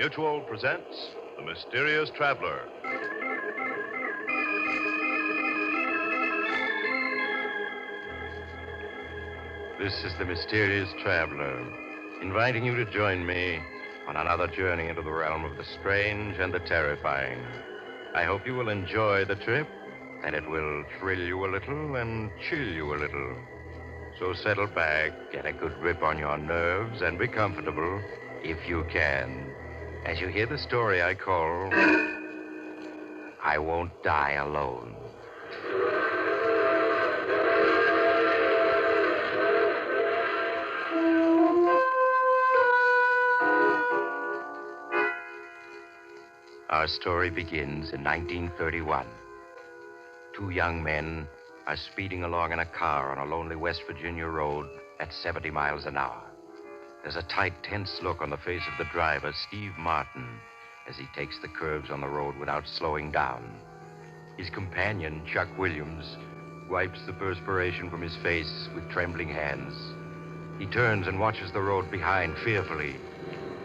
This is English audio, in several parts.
Mutual presents The Mysterious Traveler. This is The Mysterious Traveler, inviting you to join me on another journey into the realm of the strange and the terrifying. I hope you will enjoy the trip, and it will thrill you a little and chill you a little. So settle back, get a good grip on your nerves, and be comfortable, if you can, as you hear the story I call I Won't Die Alone. Our story begins in 1931. Two young men are speeding along in a car on a lonely West Virginia road at 70 miles an hour. There's a tight, tense look on the face of the driver, Steve Martin, as he takes the curves on the road without slowing down. His companion, Chuck Williams, wipes the perspiration from his face with trembling hands. He turns and watches the road behind fearfully,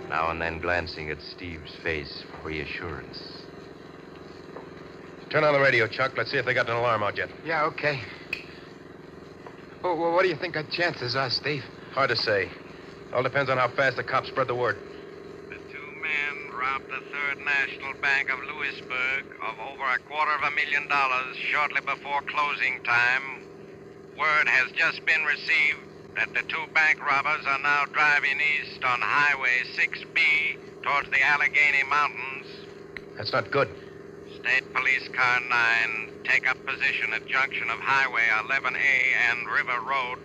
now and then glancing at Steve's face for reassurance. Turn on the radio, Chuck. Let's see if they got an alarm out yet. Yeah, okay. Oh, well, what do you think our chances are, Steve? Hard to say. All depends on how fast the cops spread the word. The two men robbed the Third National Bank of Lewisburg of over $250,000 shortly before closing time. Word has just been received that the two bank robbers are now driving east on Highway 6B towards the Allegheny Mountains. That's not good. State Police Car 9 take up position at junction of Highway 11A and River Road.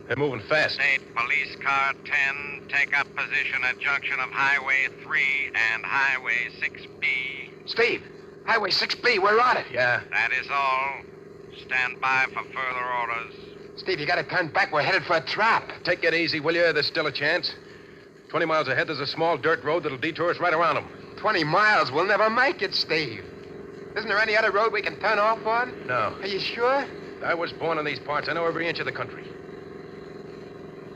They're moving fast. State Police Car 10 take up position at junction of Highway 3 and Highway 6B. Steve, Highway 6B, we're on it. Yeah. That is all. Stand by for further orders. Steve, you gotta turn back. We're headed for a trap. Take it easy, will you? There's still a chance. 20 miles ahead, there's a small dirt road that'll detour us right around them. 20 miles. We'll never make it, Steve. Isn't there any other road we can turn off on? No. Are you sure? I was born in these parts. I know every inch of the country.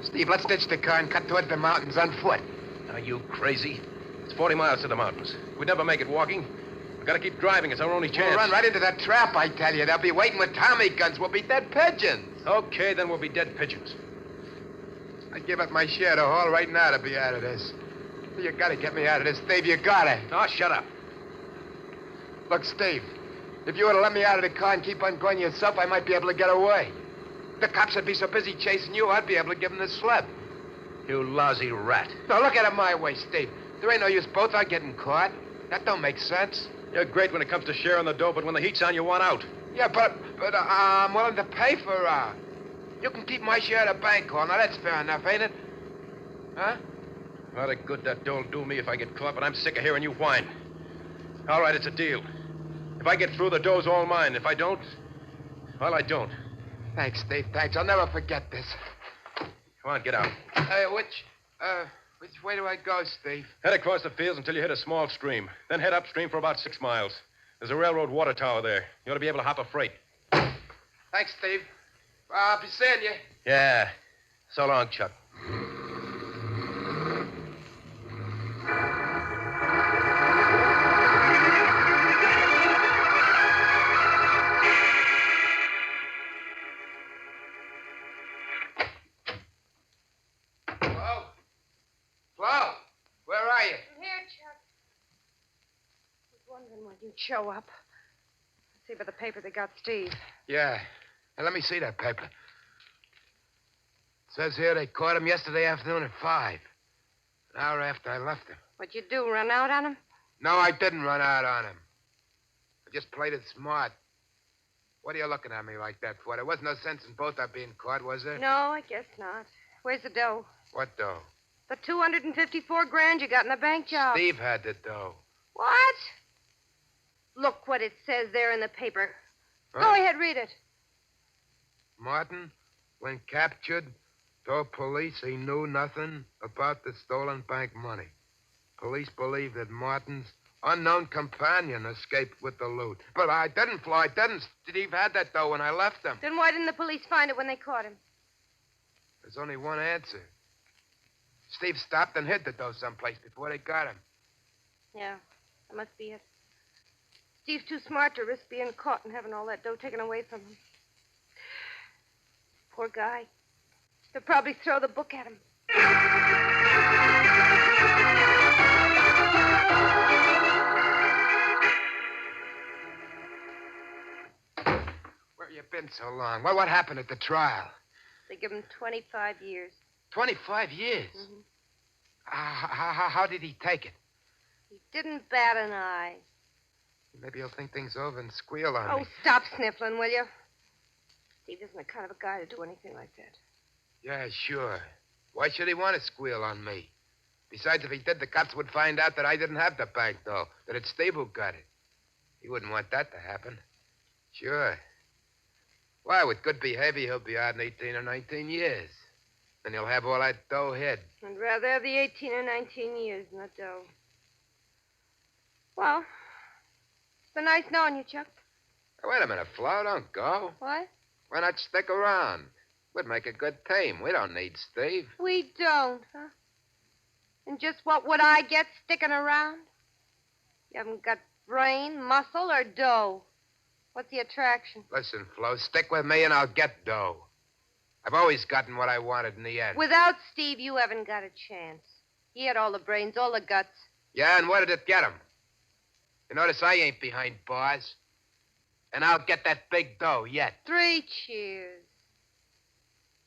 Steve, let's ditch the car and cut towards the mountains on foot. Are you crazy? It's 40 miles to the mountains. We'd never make it walking. We've got to keep driving. It's our only chance. We'll run right into that trap, I tell you. They'll be waiting with Tommy guns. We'll be dead pigeons. Okay, then we'll be dead pigeons. I'd give up my share to haul right now to be out of this. You gotta get me out of this, Steve. You gotta. Oh, shut up. Look, Steve, if you were to let me out of the car and keep on going yourself, I might be able to get away. The cops would be so busy chasing you, I'd be able to give them the slip. You lousy rat. Now, look at it my way, Steve. There ain't no use both are getting caught. That don't make sense. You're great when it comes to sharing the dough, but when the heat's on, you want out. Yeah, but I'm willing to pay for you can keep my share of the bank haul. Now, that's fair enough, ain't it? Huh? A lot of good that dought'll do me if I get caught, but I'm sick of hearing you whine. All right, it's a deal. If I get through, the dough's all mine. If I don't, well, I don't. Thanks, Steve, thanks. I'll never forget this. Come on, get out. Which way do I go, Steve? Head across the fields until you hit a small stream. Then head upstream for about 6 miles. There's a railroad water tower there. You ought to be able to hop a freight. Thanks, Steve. I'll be seeing you. Yeah. So long, Chuck. Flo, where are you? I'm here, Chuck. I was wondering when you'd show up. See by the paper they got Steve. Yeah. Hey, let me see that paper. It says here they caught him yesterday afternoon at 5. An hour after I left him. What'd you do, run out on him? No, I didn't run out on him. I just played it smart. What are you looking at me like that for? There wasn't no sense in both our being caught, was there? No, I guess not. Where's the dough? What dough? The $254,000 you got in the bank job. Steve had the dough. What? Look what it says there in the paper. Huh? Go ahead, read it. Martin, when captured, told police he knew nothing about the stolen bank money. Police believe that Martin's unknown companion escaped with the loot. But I didn't, Flo. I didn't. Steve had that dough when I left him. Then why didn't the police find it when they caught him? There's only one answer. Steve stopped and hid the dough someplace before they got him. Yeah, that must be it. Steve's too smart to risk being caught and having all that dough taken away from him. Poor guy. They'll probably throw the book at him. Where you been so long? What happened at the trial? They give him 25 years. 25 years? Mhm. How did he take it? He didn't bat an eye. Maybe he'll think things over and squeal on Oh, me. stop sniffling, will you? Steve isn't the kind of a guy to do anything like that. Yeah, sure. Why should he want to squeal on me? Besides, if he did, the cops would find out that I didn't have the bank, though. That it's Steve who got it. He wouldn't want that to happen. Sure. Why, with good behavior, he'll be out in 18 or 19 years. Then he'll have all that dough hid. I'd rather have the 18 or 19 years than the dough. Well, it's been nice knowing you, Chuck. Hey, wait a minute, Flo. Don't go. What? Why not stick around? We'd make a good team. We don't need Steve. We don't, huh? And just what would I get sticking around? You haven't got brain, muscle, or dough. What's the attraction? Listen, Flo, stick with me and I'll get dough. I've always gotten what I wanted in the end. Without Steve, you haven't got a chance. He had all the brains, all the guts. Yeah, and what did it get him? You notice I ain't behind bars. And I'll get that big dough yet. 3 cheers.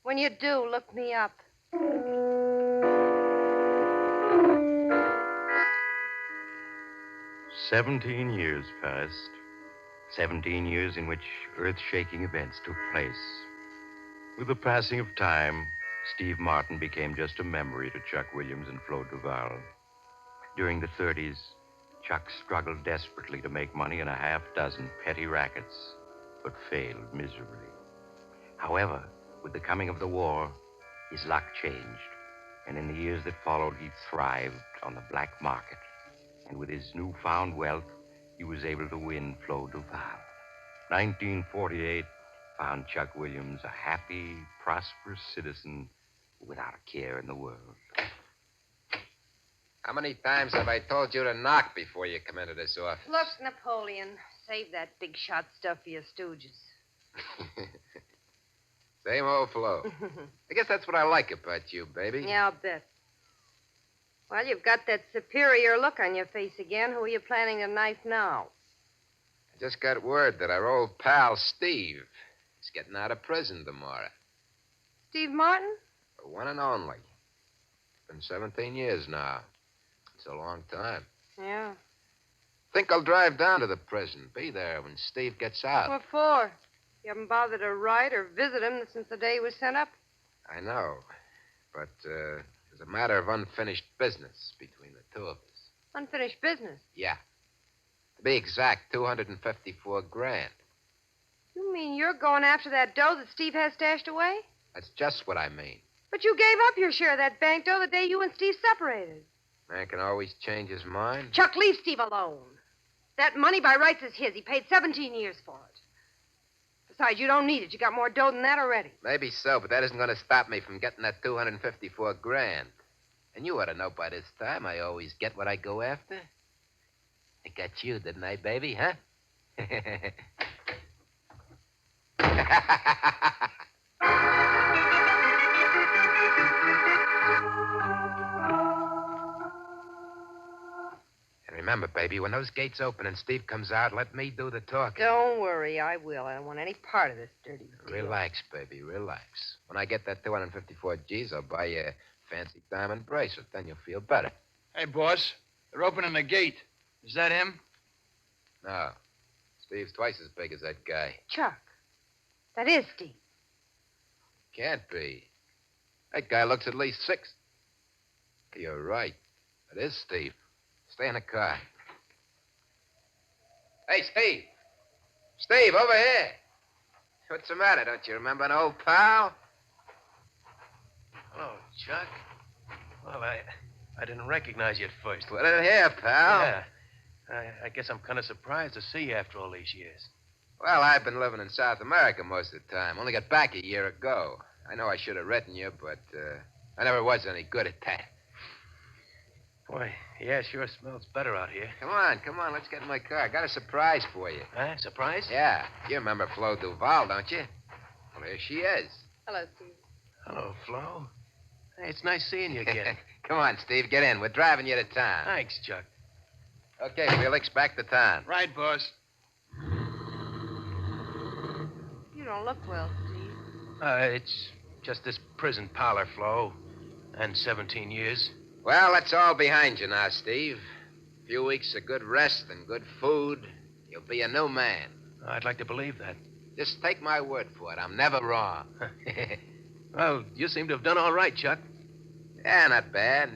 When you do, look me up. 17 years passed. 17 years in which earth-shaking events took place. With the passing of time, Steve Martin became just a memory to Chuck Williams and Flo Duval. During the 30s, Chuck struggled desperately to make money in a half dozen petty rackets, but failed miserably. However, with the coming of the war, his luck changed, and in the years that followed, he thrived on the black market. And with his newfound wealth, he was able to win Flo Duval. 1948 found Chuck Williams a happy, prosperous citizen without a care in the world. How many times have I told you to knock before you come into this office? Look, Napoleon, save that big shot stuff for your stooges. Same old Flo. I guess that's what I like about you, baby. Yeah, I'll bet. Well, you've got that superior look on your face again. Who are you planning to knife now? I just got word that our old pal, Steve, is getting out of prison tomorrow. Steve Martin? The one and only. It's been 17 years now. It's a long time. Yeah. Think I'll drive down to the prison, be there when Steve gets out. What for? You haven't bothered to write or visit him since the day he was sent up? I know. But there's a matter of unfinished business between the two of us. Unfinished business. Yeah. To be exact, 254 grand. You mean you're going after that dough that Steve has stashed away? That's just what I mean. But you gave up your share of that bank dough the day you and Steve separated. Man can always change his mind. Chuck, leave Steve alone. That money by rights is his. He paid 17 years for it. Besides, you don't need it. You got more dough than that already. Maybe so, but that isn't going to stop me from getting that 254 grand. And you ought to know by this time I always get what I go after. I got you, didn't I, baby, huh? And remember, baby, when those gates open and Steve comes out, let me do the talking. Don't worry, I will. I don't want any part of this dirty deal. Relax, baby, relax. When I get that 254 G's, I'll buy you a fancy diamond bracelet. Then you'll feel better. Hey, boss. They're opening the gate. Is that him? No. Steve's twice as big as that guy. Chuck, that is Steve. Can't be. That guy looks at least 6. You're right. It is Steve. Stay in the car. Hey, Steve. Steve, over here. What's the matter? Don't you remember an old pal? Hello, Chuck. Well, I didn't recognize you at first. Put it here, pal. Yeah. I guess I'm kind of surprised to see you after all these years. Well, I've been living in South America most of the time. Only got back a year ago. I know I should have written you, but I never was any good at that. Boy, yeah, sure smells better out here. Come on. Let's get in my car. I got a surprise for you. Huh? Surprise? Yeah. You remember Flo Duval, don't you? Well, here she is. Hello, Steve. Hello, Flo. Hey, it's nice seeing you again. Come on, Steve. Get in. We're driving you to town. Thanks, Chuck. Okay, Felix, back to town. Right, boss. You don't look well, Steve. It's just this prison parlor, Flo. And 17 years. Well, that's all behind you now, Steve. A few weeks of good rest and good food. You'll be a new man. I'd like to believe that. Just take my word for it. I'm never wrong. Well, you seem to have done all right, Chuck. Yeah, not bad.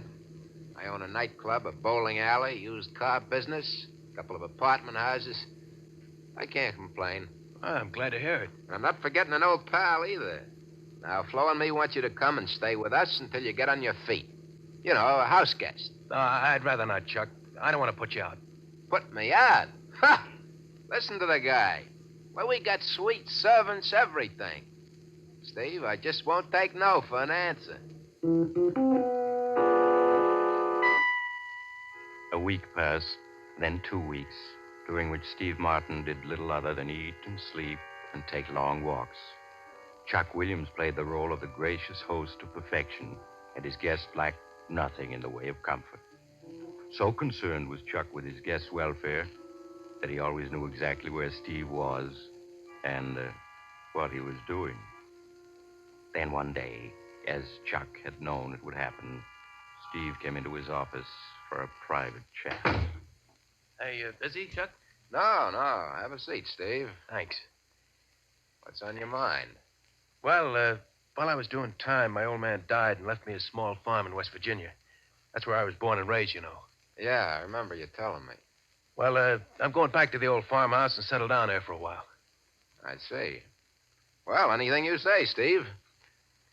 I own a nightclub, a bowling alley, used car business, a couple of apartment houses. I can't complain. I'm glad to hear it. I'm not forgetting an old pal either. Now, Flo and me want you to come and stay with us until you get on your feet. You know, a house guest. I'd rather not, Chuck. I don't want to put you out. Put me out? Ha! Listen to the guy. Well, we got suite servants, everything. Steve, I just won't take no for an answer. A week passed, then 2 weeks, during which Steve Martin did little other than eat and sleep and take long walks. Chuck Williams played the role of the gracious host to perfection, and his guests lacked nothing in the way of comfort. So concerned was Chuck with his guests' welfare that he always knew exactly where Steve was and what he was doing. Then one day, as Chuck had known it would happen, Steve came into his office for a private chat. Hey, busy, Chuck? No. Have a seat, Steve. Thanks. What's on your mind? Well, while I was doing time, my old man died and left me a small farm in West Virginia. That's where I was born and raised, you know. Yeah, I remember you telling me. Well, I'm going back to the old farmhouse and settle down there for a while. I see. Well, anything you say, Steve.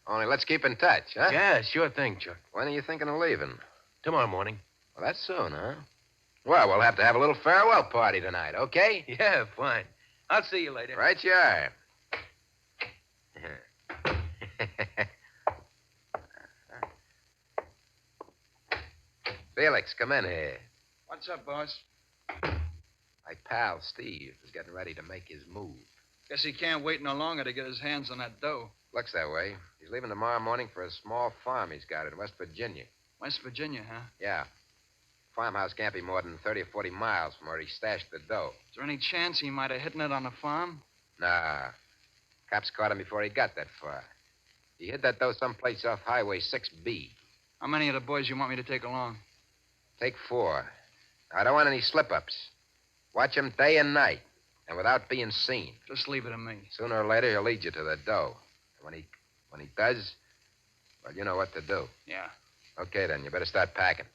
Only let's keep in touch, huh? Yeah, sure thing, Chuck. When are you thinking of leaving? Tomorrow morning. Well, that's soon, huh? Well, we'll have to have a little farewell party tonight, okay? Yeah, fine. I'll see you later. Right you are. Felix, come in here. What's up, boss? My pal, Steve, is getting ready to make his move. Guess he can't wait no longer to get his hands on that dough. Looks that way. He's leaving tomorrow morning for a small farm he's got in West Virginia. West Virginia, huh? Yeah. Farmhouse can't be more than 30 or 40 miles from where he stashed the dough. Is there any chance he might have hidden it on the farm? Nah. Cops caught him before he got that far. He hid that dough someplace off Highway 6B. How many of the boys you want me to take along? Take 4. I don't want any slip-ups. Watch him day and night, and without being seen. Just leave it to me. Sooner or later, he'll lead you to the dough. And when he does, well, you know what to do. Yeah. Okay, then. You better start packing.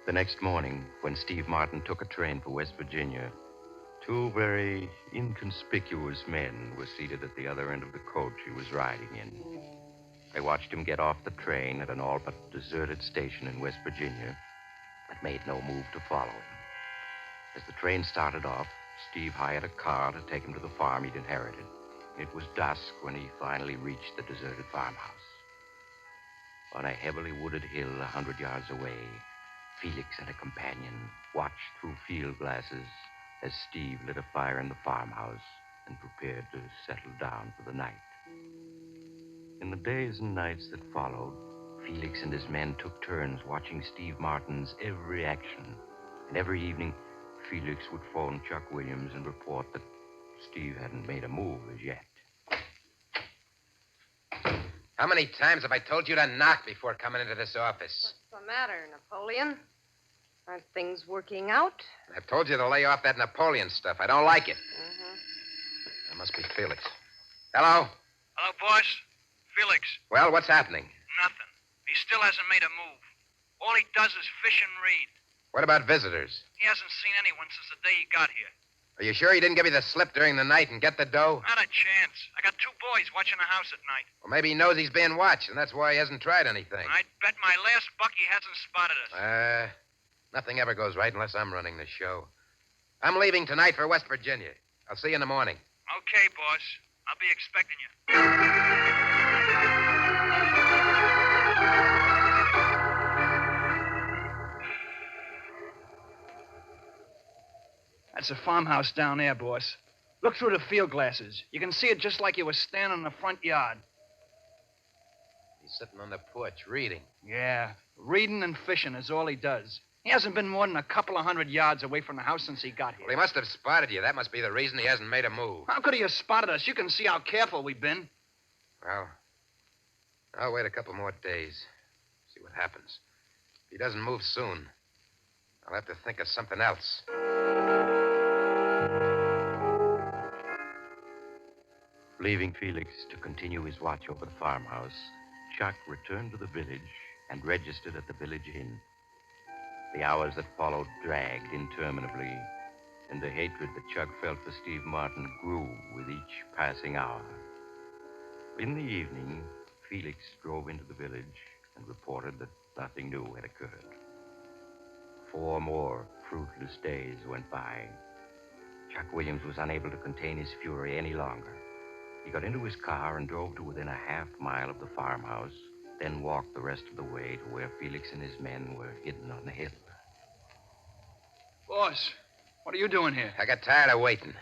The next morning, when Steve Martin took a train for West Virginia, 2 very inconspicuous men were seated at the other end of the coach he was riding in. They watched him get off the train at an all but deserted station in West Virginia, but made no move to follow him. As the train started off, Steve hired a car to take him to the farm he'd inherited. It was dusk when he finally reached the deserted farmhouse. On a heavily wooded hill 100 yards away, Felix and a companion watched through field glasses as Steve lit a fire in the farmhouse and prepared to settle down for the night. In the days and nights that followed, Felix and his men took turns watching Steve Martin's every action. And every evening, Felix would phone Chuck Williams and report that Steve hadn't made a move as yet. How many times have I told you to knock before coming into this office? What's the matter, Napoleon? Aren't things working out? I've told you to lay off that Napoleon stuff. I don't like it. Mm-hmm. That must be Felix. Hello? Hello, boss. Felix. Well, what's happening? Nothing. He still hasn't made a move. All he does is fish and read. What about visitors? He hasn't seen anyone since the day he got here. Are you sure he didn't give you the slip during the night and get the dough? Not a chance. I got 2 boys watching the house at night. Well, maybe he knows he's being watched, and that's why he hasn't tried anything. I'd bet my last buck he hasn't spotted us. Nothing ever goes right unless I'm running the show. I'm leaving tonight for West Virginia. I'll see you in the morning. Okay, boss. I'll be expecting you. That's a farmhouse down there, boss. Look through the field glasses. You can see it just like you were standing in the front yard. He's sitting on the porch reading. Yeah, reading and fishing is all he does. He hasn't been more than a couple of 100 yards away from the house since he got here. Well, he must have spotted you. That must be the reason he hasn't made a move. How could he have spotted us? You can see how careful we've been. Well, I'll wait a couple more days. See what happens. If he doesn't move soon, I'll have to think of something else. Leaving Felix to continue his watch over the farmhouse, Chuck returned to the village and registered at the village inn. The hours that followed dragged interminably, and the hatred that Chuck felt for Steve Martin grew with each passing hour. In the evening, Felix drove into the village and reported that nothing new had occurred. 4 more fruitless days went by. Chuck Williams was unable to contain his fury any longer. He got into his car and drove to within a half-mile of the farmhouse, then walked the rest of the way to where Felix and his men were hidden on the hill. Boss, what are you doing here? I got tired of waiting.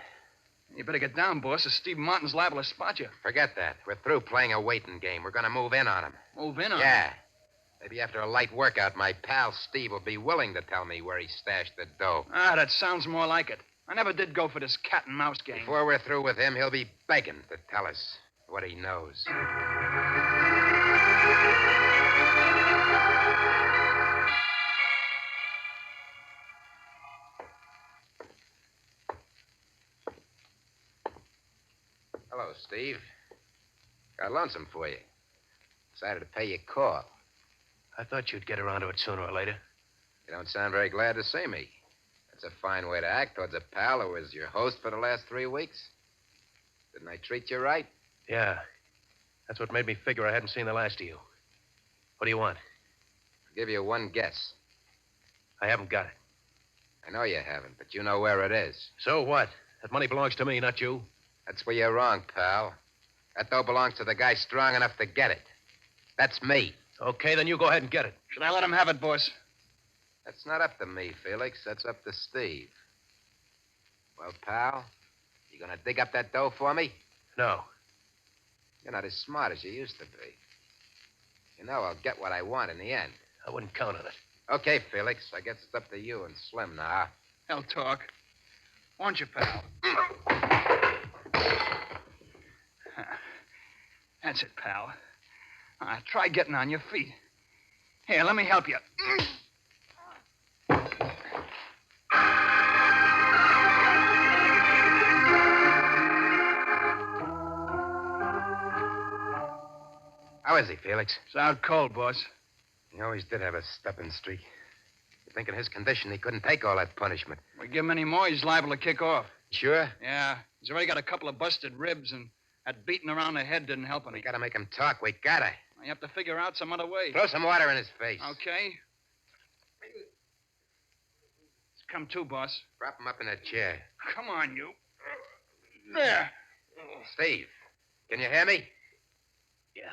You better get down, boss, or Steve Martin's liable to spot you. Forget that. We're through playing a waiting game. We're going to move in on him. Move in on Yeah. Maybe after a light workout, my pal Steve will be willing to tell me where he stashed the dough. Ah, that sounds more like it. I never did go for this cat and mouse game. Before we're through with him, he'll be begging to tell us what he knows. Hello, Steve. Got lonesome for you. Decided to pay you a call. I thought you'd get around to it sooner or later. You don't sound very glad to see me. That's a fine way to act towards a pal who was your host for the last 3 weeks. Didn't I treat you right? Yeah. That's what made me figure I hadn't seen the last of you. What do you want? I'll give you one guess. I haven't got it. I know you haven't, but you know where it is. So what? That money belongs to me, not you. That's where you're wrong, pal. That dough belongs to the guy strong enough to get it. That's me. Okay, then you go ahead and get it. Should I let him have it, boss? That's not up to me, Felix. That's up to Steve. Well, pal, you gonna dig up that dough for me? No. You're not as smart as you used to be. You know I'll get what I want in the end. I wouldn't count on it. Okay, Felix. I guess it's up to you and Slim now. Hell talk. Won't you, pal? That's it, pal. Try getting on your feet. Here, let me help you. How is he, Felix? It's out cold, boss. He always did have a stepping streak. You think in his condition he couldn't take all that punishment? We give him any more, he's liable to kick off. Sure? Yeah, he's already got a couple of busted ribs, and that beating around the head didn't help any. We gotta make him talk. We gotta. You have to figure out some other way. Throw some water in his face. Okay. Come to, boss. Prop him up in a chair. Come on, you. There. Steve, can you hear me? Yeah.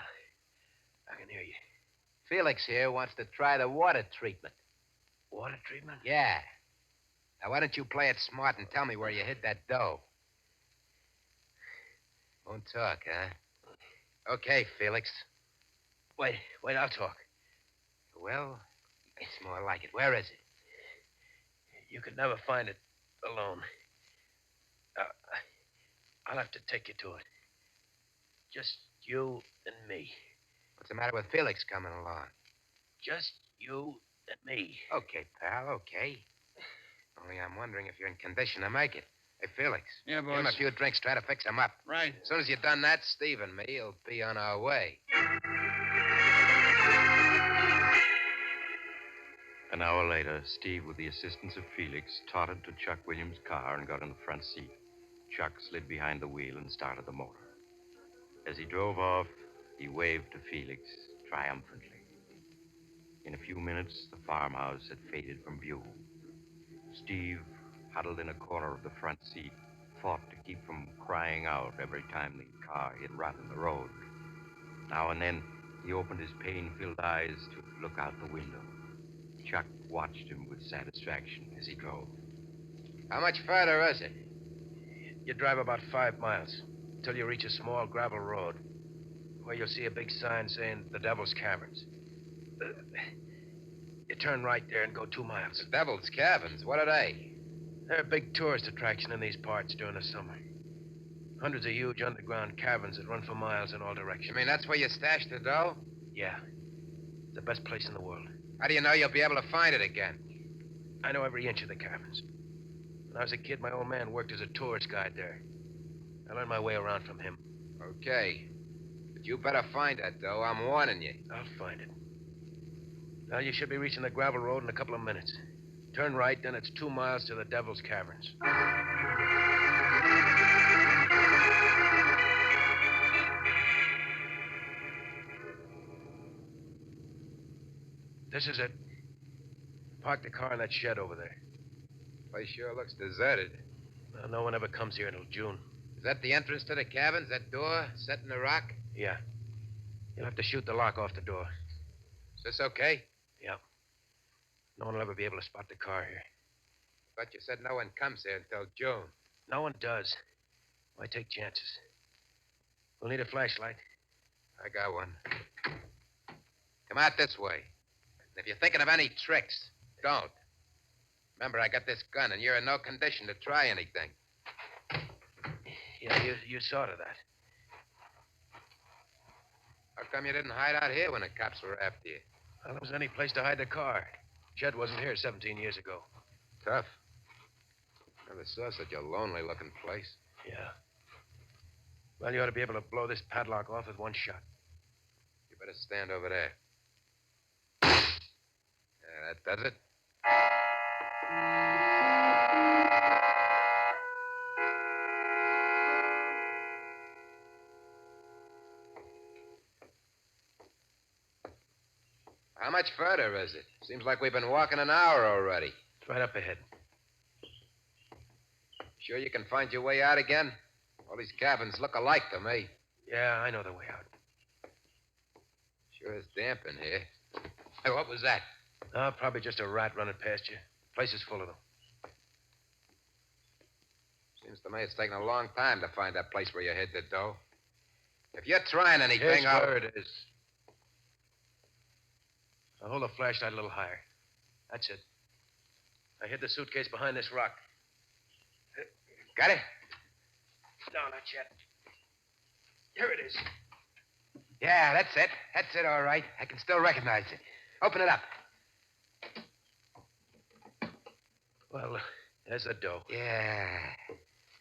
I can hear you. Felix here wants to try the water treatment. Water treatment? Yeah. Now, why don't you play it smart and tell me where you hid that dough? Won't talk, huh? Okay, Felix. Wait, I'll talk. Well, it's more like it. Where is it? You could never find it alone. I'll have to take you to it. Just you and me. What's the matter with Felix coming along? Just you and me. Okay, pal, okay. Only I'm wondering if you're in condition to make it. Hey, Felix. Yeah, Give him boss. a few drinks, try to fix him up. Right. As soon as you've done that, Steve and me will be on our way. An hour later, Steve, with the assistance of Felix, tottered to Chuck Williams' car and got in the front seat. Chuck slid behind the wheel and started the motor. As he drove off, he waved to Felix triumphantly. In a few minutes, the farmhouse had faded from view. Steve, huddled in a corner of the front seat, fought to keep from crying out every time the car hit rut in the road. Now and then, he opened his pain-filled eyes to look out the window. Chuck watched him with satisfaction as he drove. How much further is it? You drive about 5 miles until you reach a small gravel road where you'll see a big sign saying the Devil's Caverns. You turn right there and go 2 miles. The Devil's Caverns? What are they? They're a big tourist attraction in these parts during the summer. Hundreds of huge underground caverns that run for miles in all directions. You mean that's where you stashed the dough? Yeah. The best place in the world. How do you know you'll be able to find it again? I know every inch of the caverns. When I was a kid, my old man worked as a tourist guide there. I learned my way around from him. Okay. But you better find that dough. I'm warning you. I'll find it. Now, you should be reaching the gravel road in a couple of minutes. Turn right, then it's 2 miles to the Devil's Caverns. This is it. Park the car in that shed over there. Place sure looks deserted. Well, no one ever comes here until June. Is that the entrance to the caverns, that door set in the rock? Yeah. You'll have to shoot the lock off the door. Is this okay? Yeah. No one will ever be able to spot the car here. But you said no one comes here until June. No one does. Why take chances? We'll need a flashlight. I got one. Come out this way. And if you're thinking of any tricks, don't. Remember, I got this gun, and you're in no condition to try anything. Yeah, you saw to that. How come you didn't hide out here when the cops were after you? Well, there wasn't any place to hide the car. Shed wasn't here 17 years ago. Tough. Never saw such a lonely-looking place. Yeah. Well, you ought to be able to blow this padlock off with one shot. You better stand over there. Yeah, that does it. How much further is it? Seems like we've been walking an hour already. It's right up ahead. Sure you can find your way out again? All these cabins look alike to me. Yeah, I know the way out. Sure is damp in here. Hey, what was that? Oh, probably just a rat running past you. Place is full of them. Seems to me it's taken a long time to find that place where you hid the dough. If you're trying anything, Here's I'll... where it is. I'll hold the flashlight a little higher. That's it. I hid the suitcase behind this rock. Got it? No, not yet. Here it is. Yeah, that's it. That's it, all right. I can still recognize it. Open it up. Well, there's the dough. Yeah.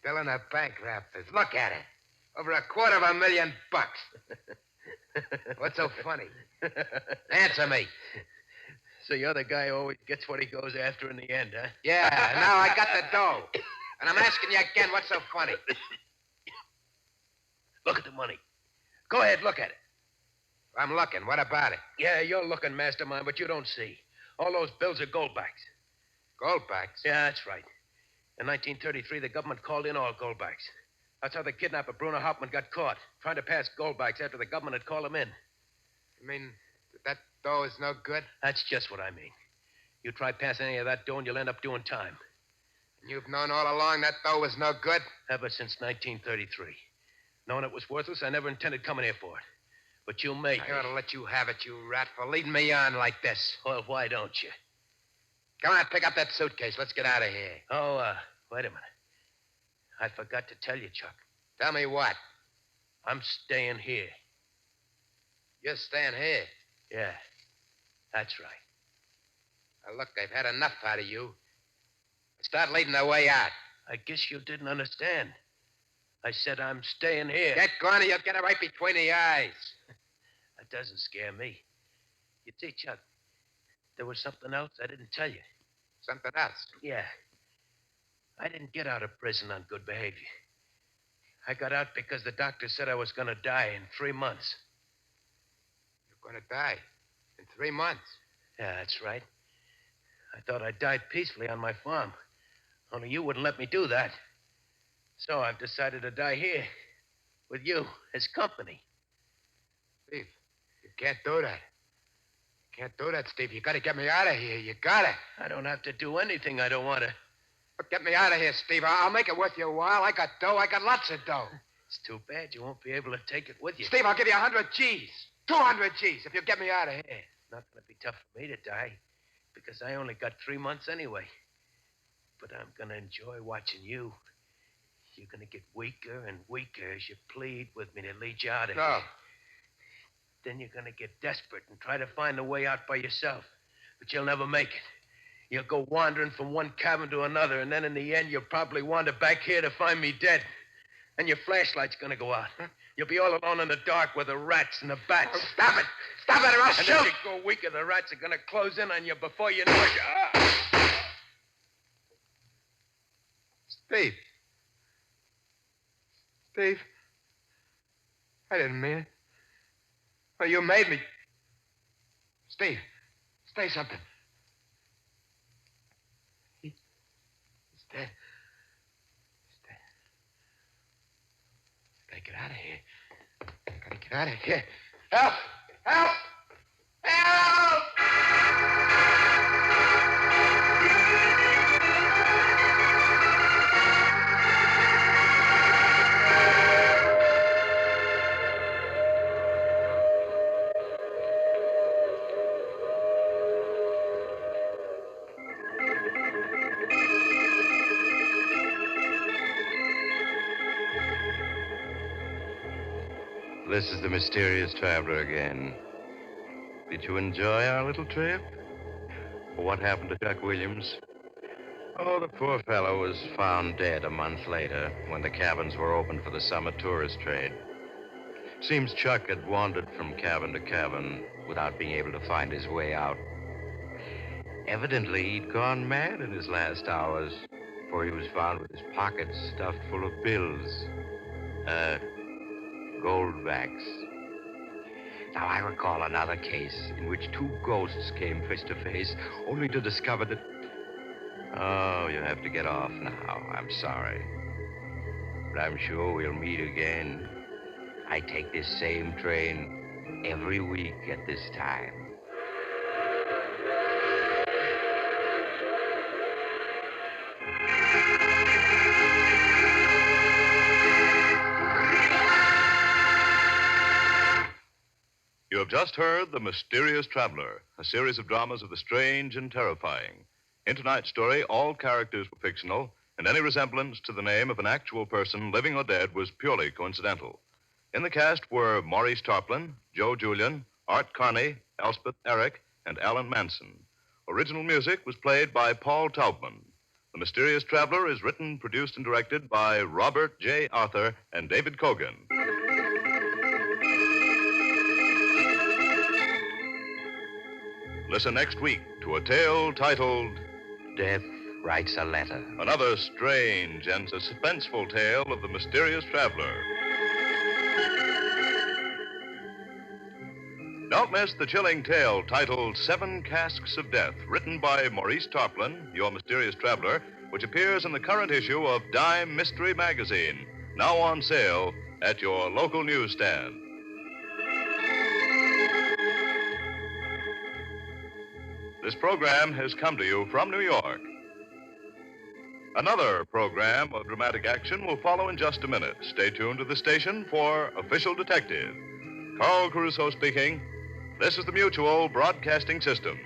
Still in the bank rafters. Look at it. Over $250,000. What's so funny? Answer me. So you're the guy who always gets what he goes after in the end, huh? Yeah, now I got the dough. And I'm asking you again, what's so funny? Look at the money. Go ahead, look at it. I'm looking. What about it? Yeah, you're looking, mastermind, but you don't see. All those bills are goldbacks. Goldbacks? Yeah, that's right. In 1933, the government called in all goldbacks. That's how the kidnapper Bruno Hauptmann got caught, trying to pass goldbacks after the government had called him in. You mean that dough is no good? That's just what I mean. You try passing any of that dough and you'll end up doing time. And you've known all along that dough was no good? Ever since 1933. Knowing it was worthless, I never intended coming here for it. But you made me. I ought to let you have it, you rat, for leading me on like this. Well, why don't you? Come on, pick up that suitcase. Let's get out of here. Oh, wait a minute. I forgot to tell you, Chuck. Tell me what? I'm staying here. You're staying here. Yeah, that's right. Now, look, I've had enough out of you. Start leading the way out. I guess you didn't understand. I said I'm staying here. Get going or you'll get it right between the eyes. That doesn't scare me. You see, Chuck, there was something else I didn't tell you. Something else? Yeah. I didn't get out of prison on good behavior. I got out because the doctor said I was going to die in 3 months. You're going to die in 3 months? Yeah, that's right. I thought I died peacefully on my farm. Only you wouldn't let me do that. So I've decided to die here. With you as company. Steve, you can't do that. You can't do that, Steve. You got to get me out of here. You got to. I don't have to do anything I don't want to. But get me out of here, Steve. I'll make it worth your while. I got dough. I got lots of dough. It's too bad you won't be able to take it with you. Steve, I'll give you 100 G's. 200 G's if you get me out of here. It's not going to be tough for me to die, because I only got 3 months anyway. But I'm going to enjoy watching you. You're going to get weaker and weaker as you plead with me to lead you out of No. here. Then you're going to get desperate and try to find a way out by yourself. But you'll never make it. You'll go wandering from one cabin to another, and then in the end, you'll probably wander back here to find me dead. And your flashlight's going to go out. You'll be all alone in the dark with the rats and the bats. Oh, stop it. Stop it or I'll And shoot. as you go weaker, the rats are going to close in on you before you know it. Steve. Steve. I didn't mean it. Well, you made me. Steve, say something. He's dead. He's dead. I gotta get out of here. I gotta get out of here. Help! Help! Help! This is the mysterious traveler again. Did you enjoy our little trip? What happened to Chuck Williams? Oh, the poor fellow was found dead a month later when the cabins were open for the summer tourist trade. Seems Chuck had wandered from cabin to cabin without being able to find his way out. Evidently, he'd gone mad in his last hours, for he was found with his pockets stuffed full of bills. Goldbacks. Now, I recall another case in which two ghosts came face to face, only to discover that... Oh, you have to get off now. I'm sorry. But I'm sure we'll meet again. I take this same train every week at this time. You have just heard The Mysterious Traveler, a series of dramas of the strange and terrifying. In tonight's story, all characters were fictional, and any resemblance to the name of an actual person, living or dead, was purely coincidental. In the cast were Maurice Tarplin, Joe Julian, Art Carney, Elspeth Eric, and Alan Manson. Original music was played by Paul Taubman. The Mysterious Traveler is written, produced, and directed by Robert J. Arthur and David Cogan. Listen next week to a tale titled Death Writes a Letter. Another Strange and Suspenseful Tale of the Mysterious Traveler. Don't miss the chilling tale titled 7 Casks of Death, written by Maurice Tarplin, your mysterious traveler, which appears in the current issue of Dime Mystery Magazine, now on sale at your local newsstand. This program has come to you from New York. Another program of dramatic action will follow in just a minute. Stay tuned to the station for Official Detective. Carl Caruso speaking. This is the Mutual Broadcasting System.